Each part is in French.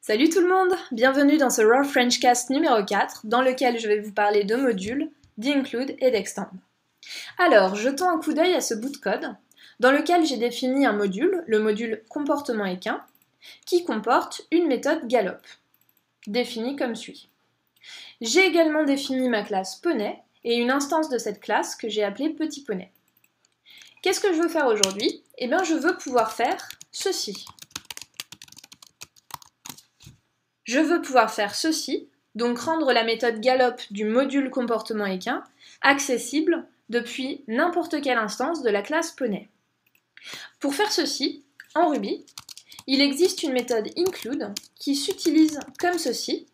Salut tout le monde! Bienvenue dans ce Raw Frenchcast numéro 4, dans lequel je vais vous parler de modules, d'include et d'extend. Alors, jetons un coup d'œil à ce bout de code, dans lequel j'ai défini un module, le module comportement équin, qui comporte une méthode gallop, définie comme suit. J'ai également défini ma classe poney et une instance de cette classe que j'ai appelée petit poney. Qu'est-ce que je veux faire aujourd'hui? Eh bien, je veux pouvoir faire ceci. Je veux pouvoir faire ceci, donc rendre la méthode gallop du module comportement équin accessible depuis n'importe quelle instance de la classe poney. Pour faire ceci, en Ruby, il existe une méthode include qui s'utilise comme ceci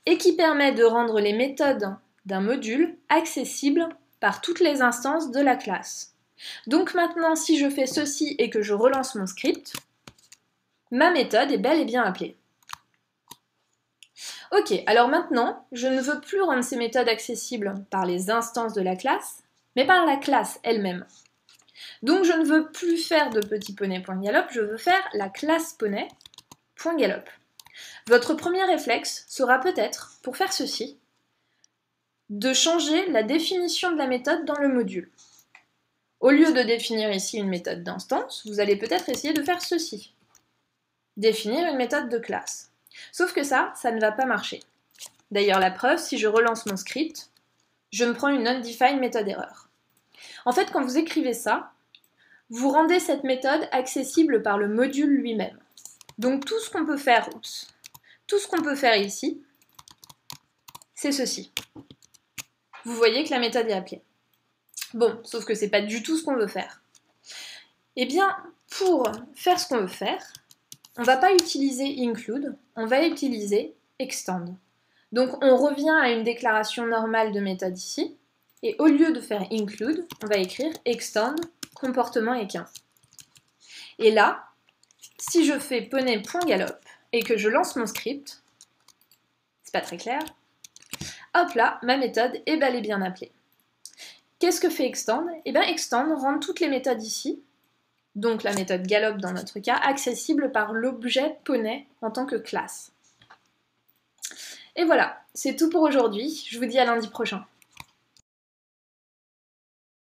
et qui permet de rendre les méthodes d'un module accessibles par toutes les instances de la classe. Donc maintenant, si je fais ceci et que je relance mon script, ma méthode est bel et bien appelée. Ok, alors maintenant, je ne veux plus rendre ces méthodes accessibles par les instances de la classe, mais par la classe elle-même. Donc je ne veux plus faire de petit poney.gallop, je veux faire la classe poney.gallop. Votre premier réflexe sera peut-être, pour faire ceci, de changer la définition de la méthode dans le module. Au lieu de définir ici une méthode d'instance, vous allez peut-être essayer de faire ceci. Définir une méthode de classe. Sauf que ça ne va pas marcher. D'ailleurs, la preuve, si je relance mon script, je me prends une undefined méthode erreur. En fait, quand vous écrivez ça, vous rendez cette méthode accessible par le module lui-même. Donc tout ce qu'on peut faire, ici, c'est ceci. Vous voyez que la méthode est appelée. Bon, sauf que c'est pas du tout ce qu'on veut faire. Eh bien, pour faire ce qu'on veut faire, on ne va pas utiliser include, on va utiliser extend. Donc on revient à une déclaration normale de méthode ici, et au lieu de faire include, on va écrire extend comportement équin. Et là, si je fais poney.gallop et que je lance mon script, c'est pas très clair, hop là, ma méthode est bel et bien appelée. Qu'est-ce que fait extend? Eh bien extend rend toutes les méthodes ici, donc la méthode gallop dans notre cas, accessible par l'objet poney en tant que classe. Et voilà, c'est tout pour aujourd'hui, je vous dis à lundi prochain.